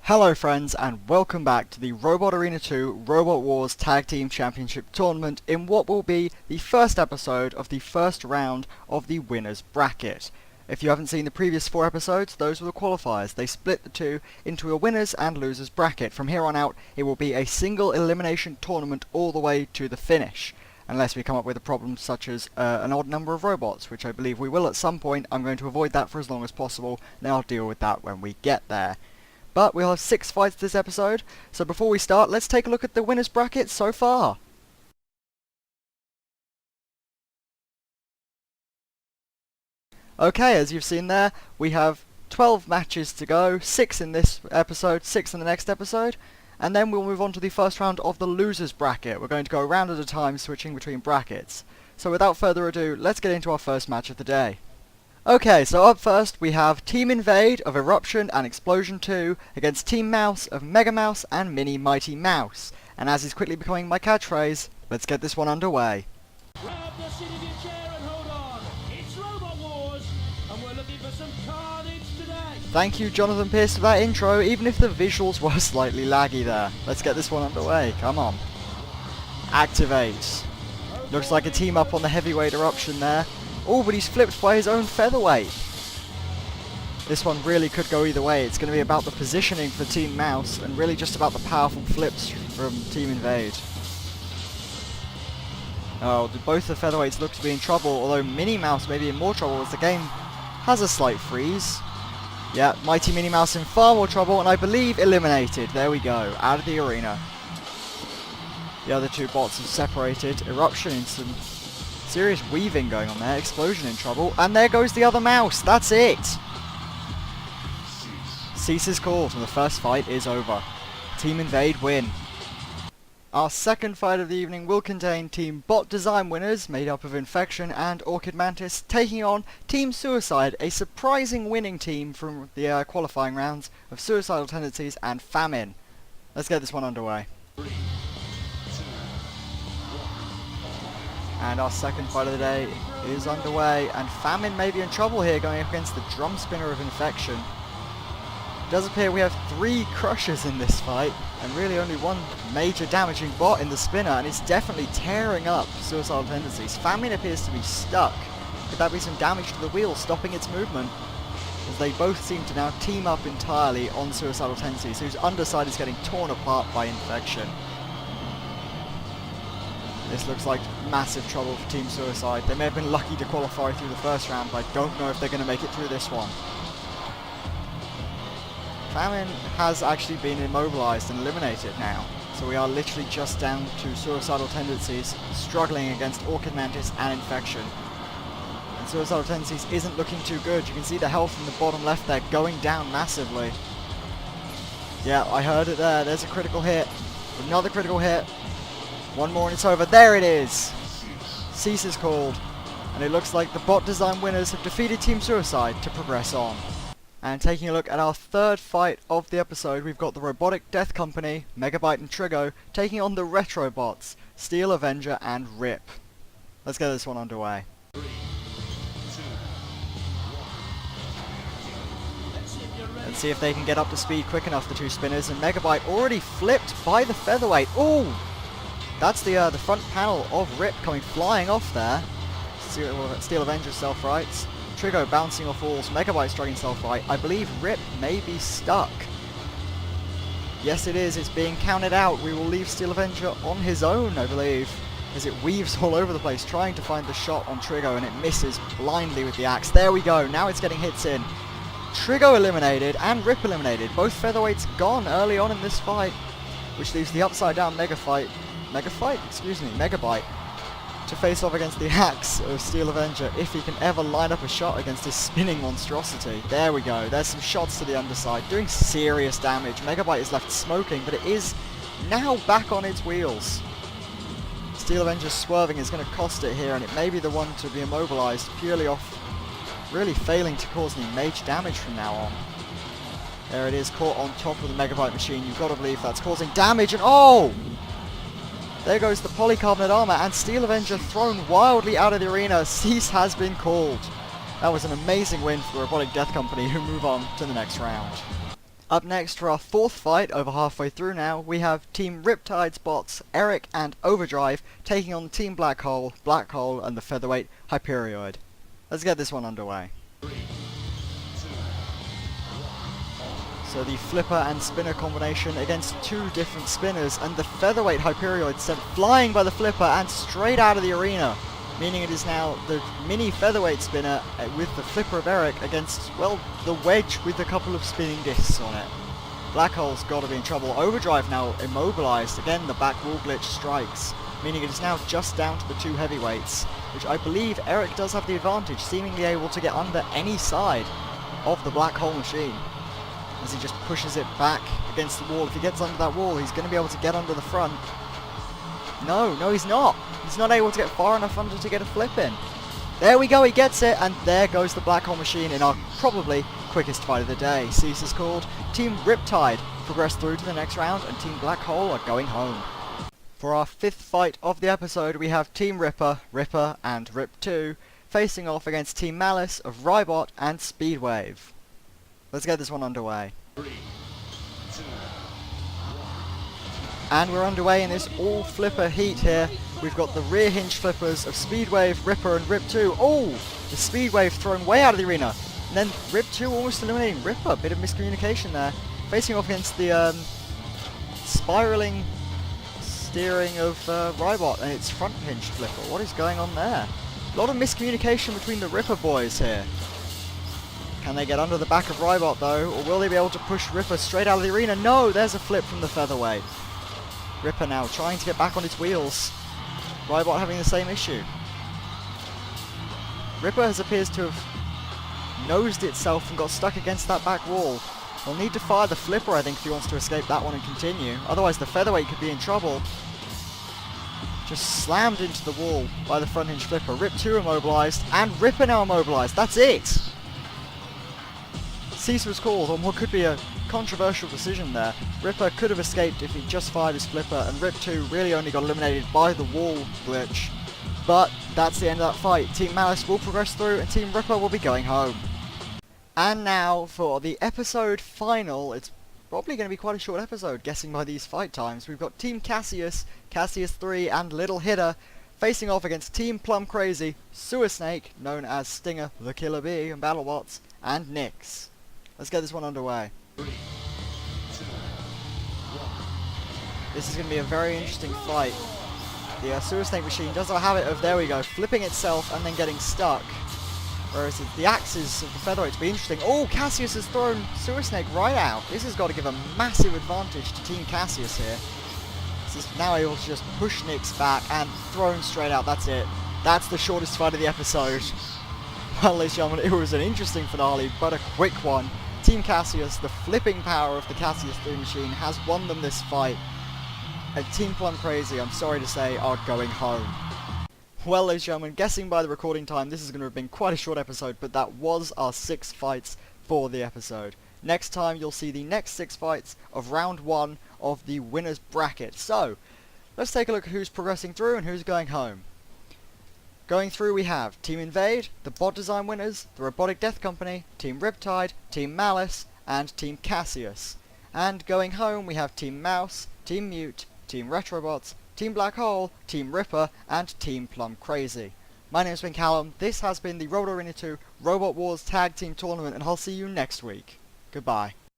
Hello friends and welcome back to the Robot Arena 2 Robot Wars Tag Team Championship Tournament in what will be the first episode of the first round of the winners bracket. If you haven't seen the previous 4 episodes, those were the qualifiers. They split the two into a winners and losers bracket. From here on out it will be a single elimination tournament all the way to the finish. Unless we come up with a problem such as an odd number of robots, which I believe we will at some point. I'm going to avoid that for as long as possible, and I'll deal with that when we get there. But we'll have 6 fights this episode, so before we start, let's take a look at the winners bracket so far. Okay, as you've seen there, we have 12 matches to go, 6 in this episode, 6 in the next episode, and then we'll move on to the first round of the losers bracket. We're going to go a round at a time, switching between brackets. So without further ado, let's get into our first match of the day. Okay, so up first we have Team Invade of Eruption and Explosion 2 against Team Mouse of Mega Mouse and Mini Mighty Mouse. And as is quickly becoming my catchphrase, let's get this one underway. Grab the seat of your chair and hold on. It's Robot Wars, and we're looking for some carnage today. Thank you Jonathan Pierce for that intro, even if the visuals were slightly laggy there. Let's get this one underway, come on. Activate. Looks like a team up on the heavyweight Eruption there. Oh, but he's flipped by his own featherweight. This one really could go either way. It's going to be about the positioning for Team Mouse and really just about the powerful flips from Team Invade. Oh, both the featherweights look to be in trouble, although Mini Mouse may be in more trouble as the game has a slight freeze. Yeah, Mighty Mini Mouse in far more trouble and I believe eliminated. There we go, out of the arena. The other two bots have separated. Eruption in some serious weaving going on there, Explosion in trouble, and there goes the other mouse, that's it! Cease is called and the first fight is over. Team Invade win. Our second fight of the evening will contain Team Bot Design winners, made up of Infection and Orchid Mantis, taking on Team Suicide, a surprising winning team from the qualifying rounds of Suicidal Tendencies and Famine. Let's get this one underway. And our second fight of the day is underway, and Famine may be in trouble here going up against the Drum Spinner of Infection. It does appear we have 3 crushers in this fight, and really only one major damaging bot in the Spinner, and it's definitely tearing up Suicidal Tendencies. Famine appears to be stuck. Could that be some damage to the wheel, stopping its movement? As they both seem to now team up entirely on Suicidal Tendencies, whose underside is getting torn apart by Infection. This looks like massive trouble for Team Suicide. They may have been lucky to qualify through the first round, but I don't know if they're going to make it through this one. Famine has actually been immobilized and eliminated now, so we are literally just down to Suicidal Tendencies, struggling against Orchid Mantis and Infection. And Suicidal Tendencies isn't looking too good. You can see the health in the bottom left there going down massively. Yeah, I heard it there. There's a critical hit. Another critical hit. One more and it's over. There it is! Cease is called. And it looks like the Bot Design winners have defeated Team Suicide to progress on. And taking a look at our third fight of the episode, we've got the Robotic Death Company, Megabyte and Trigo, taking on the Retro Bots, Steel Avenger and Rip. Let's get this one underway. 3, 2, 1. Let's see if they can get up to speed quick enough, the two spinners, and Megabyte already flipped by the featherweight. Ooh! That's the front panel of Rip coming flying off there. Steel Avenger self-rights. Trigo bouncing off walls. Megabyte struggling self-right. I believe Rip may be stuck. Yes it is, it's being counted out. We will leave Steel Avenger on his own, I believe, as it weaves all over the place trying to find the shot on Trigo, and it misses blindly with the axe. There we go, now it's getting hits in. Trigo eliminated and Rip eliminated. Both featherweights gone early on in this fight, which leaves the upside down Megabyte to face off against the axe of Steel Avenger if he can ever line up a shot against this spinning monstrosity. There we go, there's some shots to the underside, doing serious damage. Megabyte is left smoking, but it is now back on its wheels. Steel Avenger swerving is going to cost it here, and it may be the one to be immobilized purely off really failing to cause any major damage from now on. There it is, caught on top of the Megabyte machine. You've got to believe that's causing damage, and oh! There goes the polycarbonate armor, and Steel Avenger thrown wildly out of the arena. Cease has been called. That was an amazing win for the Robotic Death Company, who move on to the next round. Up next for our fourth fight, over halfway through now, we have Team Riptide's bots Eric and Overdrive taking on Team Black Hole, and the featherweight Hyperioid. Let's get this one underway. So the flipper and spinner combination against two different spinners, and the featherweight Hyperioid sent flying by the flipper and straight out of the arena, meaning it is now the mini featherweight spinner with the flipper of Eric against, well, the wedge with a couple of spinning discs on it. Black Hole's got to be in trouble. Overdrive now immobilized. Again, the back wall glitch strikes, meaning it is now just down to the two heavyweights, which I believe Eric does have the advantage, seemingly able to get under any side of the Black Hole machine, as he just pushes it back against the wall. If he gets under that wall, he's going to be able to get under the front. No, he's not. He's not able to get far enough under to get a flip in. There we go, he gets it, and there goes the Black Hole machine in our probably quickest fight of the day. Cease is called. Team Riptide progress through to the next round, and Team Black Hole are going home. For our fifth fight of the episode, we have Team Ripper, and Rip2 facing off against Team Malice of Rybot and Speedwave. Let's get this one underway. 3, 2, and we're underway in this all flipper heat here. We've got the rear hinge flippers of Speedwave, Ripper and Rip2. Oh! The Speedwave thrown way out of the arena. And then Rip2 almost eliminating Ripper. Bit of miscommunication there. Facing off against the spiraling steering of Rybot and its front hinge flipper. What is going on there? A lot of miscommunication between the Ripper boys here. Can they get under the back of Rybot though, or will they be able to push Ripper straight out of the arena? No, there's a flip from the featherweight. Ripper now trying to get back on its wheels. Rybot having the same issue. Ripper appears to have nosed itself and got stuck against that back wall. He'll need to fire the flipper, I think, if he wants to escape that one and continue. Otherwise the featherweight could be in trouble. Just slammed into the wall by the front hinge flipper. Rip2 immobilized, and Ripper now immobilized. That's it! Cease was called on what could be a controversial decision there. Ripper could have escaped if he just fired his flipper, and Rip2 really only got eliminated by the wall glitch. But that's the end of that fight. Team Malice will progress through, and Team Ripper will be going home. And now for the episode final. It's probably going to be quite a short episode, guessing by these fight times. We've got Team Cassius, Cassius3 and Little Hitter facing off against Team Plum Crazy, Sewer Snake, known as Stinger, the Killer Bee, and BattleBots, and Nyx. Let's get this one underway. 3, 2, 1. This is going to be a very interesting fight. The Sewer Snake machine does have a habit of, there we go, flipping itself and then getting stuck. Whereas the axes of the featherweights be interesting. Oh, Cassius has thrown Sewer Snake right out. This has got to give a massive advantage to Team Cassius here. This is now able to just push Nyx back and thrown straight out. That's it. That's the shortest fight of the episode. Well, ladies and gentlemen, it was an interesting finale, but a quick one. Team Cassius, the flipping power of the Cassius 3 machine, has won them this fight. And Team Plum Crazy, I'm sorry to say, are going home. Well, ladies and gentlemen, guessing by the recording time, this is going to have been quite a short episode, but that was our 6 fights for the episode. Next time, you'll see the next 6 fights of round 1 of the winner's bracket. So, let's take a look at who's progressing through and who's going home. Going through, we have Team Invade, the Bot Design winners, the Robotic Death Company, Team Riptide, Team Malice, and Team Cassius. And going home, we have Team Mouse, Team Mute, Team Retrobots, Team Black Hole, Team Ripper, and Team Plum Crazy. My name's been Callum, this has been the RA2 Robot Wars Tag Team Tournament, and I'll see you next week. Goodbye.